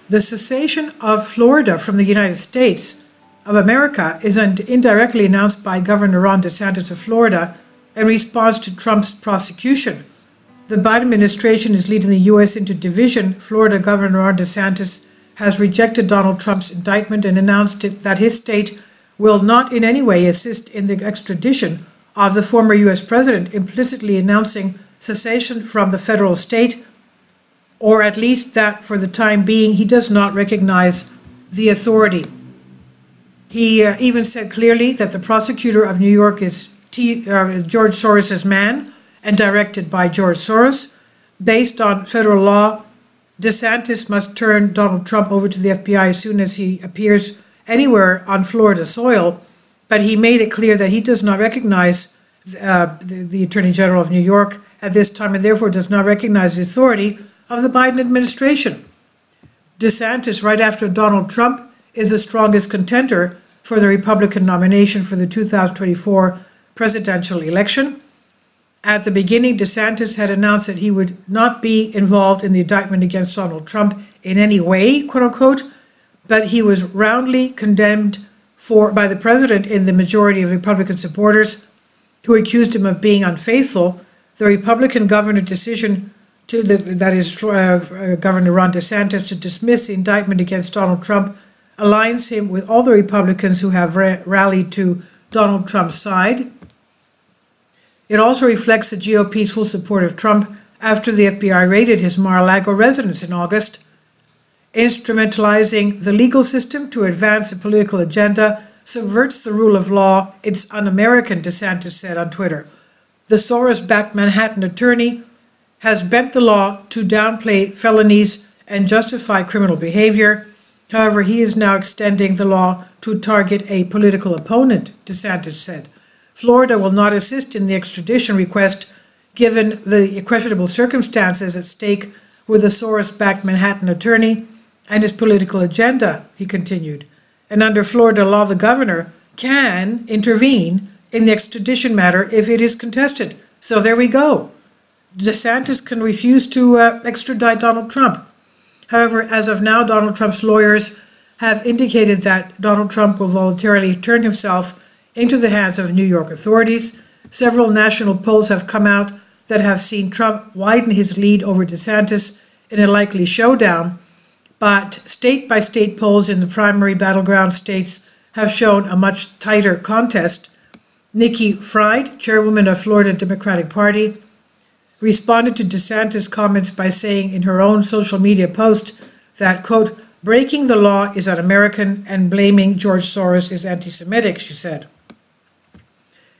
The secession of Florida from the United States of America is indirectly announced by Governor Ron DeSantis of Florida in response to Trump's prosecution. The Biden administration is leading the U.S. into division. Florida Governor Ron DeSantis has rejected Donald Trump's indictment and announced that his state will not in any way assist in the extradition of the former U.S. president, implicitly announcing secession from the federal state, or at least that for the time being he does not recognize the authority. He even said clearly that the prosecutor of New York is George Soros's man and directed by George Soros. Based on federal law, DeSantis must turn Donald Trump over to the FBI as soon as he appears anywhere on Florida soil, but he made it clear that he does not recognize the Attorney General of New York at this time and therefore does not recognize the authority of the Biden administration. DeSantis, right after Donald Trump, is the strongest contender for the Republican nomination for the 2024 presidential election. At the beginning, DeSantis had announced that he would not be involved in the indictment against Donald Trump in any way, quote unquote, but he was roundly condemned by the president in the majority of Republican supporters who accused him of being unfaithful. The Republican governor decision Governor Ron DeSantis to dismiss the indictment against Donald Trump aligns him with all the Republicans who have rallied to Donald Trump's side. It also reflects the GOP's full support of Trump after the FBI raided his Mar-a-Lago residence in August. Instrumentalizing the legal system to advance a political agenda subverts the rule of law. It's un-American, DeSantis said on Twitter. The Soros-backed Manhattan attorney has bent the law to downplay felonies and justify criminal behavior. However, he is now extending the law to target a political opponent, DeSantis said. Florida will not assist in the extradition request given the questionable circumstances at stake with the Soros-backed Manhattan attorney and his political agenda, he continued. And under Florida law, the governor can intervene in the extradition matter if it is contested. So there we go. DeSantis can refuse to extradite Donald Trump. However, as of now, Donald Trump's lawyers have indicated that Donald Trump will voluntarily turn himself into the hands of New York authorities. Several national polls have come out that have seen Trump widen his lead over DeSantis in a likely showdown, but state-by-state polls in the primary battleground states have shown a much tighter contest. Nikki Fried, chairwoman of Florida Democratic Party, responded to DeSantis' comments by saying in her own social media post that, quote, breaking the law is un-American and blaming George Soros is anti-Semitic, she said.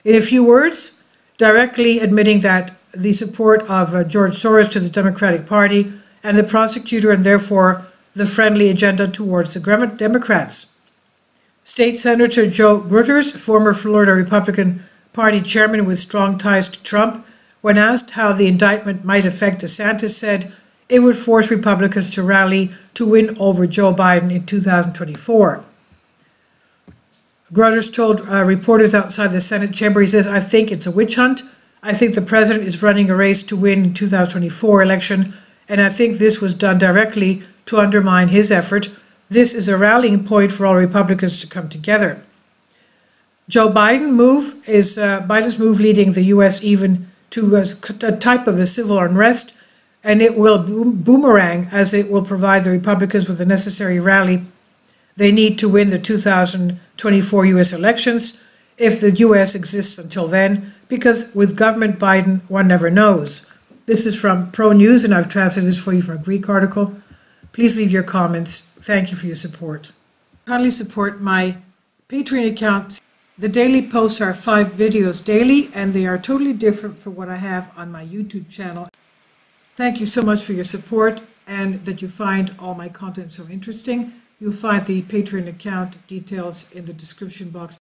In a few words, directly admitting that the support of George Soros to the Democratic Party and the prosecutor and therefore the friendly agenda towards the Democrats. State Senator Joe Brutters, former Florida Republican Party chairman with strong ties to Trump, when asked how the indictment might affect DeSantis, said it would force Republicans to rally to win over Joe Biden in 2024. Grutters told reporters outside the Senate chamber, he says, I think it's a witch hunt. I think the president is running a race to win in 2024 election, and I think this was done directly to undermine his effort. This is a rallying point for all Republicans to come together. Biden's move leading the U.S. even to a type of a civil unrest, and it will boomerang as it will provide the Republicans with the necessary rally they need to win the 2024 U.S. elections, if the U.S. exists until then, because with government Biden, one never knows. This is from Pro News, and I've translated this for you from a Greek article. Please leave your comments. Thank you for your support. Kindly support my Patreon account. The daily posts are 5 videos daily, and they are totally different from what I have on my YouTube channel. Thank you so much for your support and that you find all my content so interesting. You'll find the Patreon account details in the description box.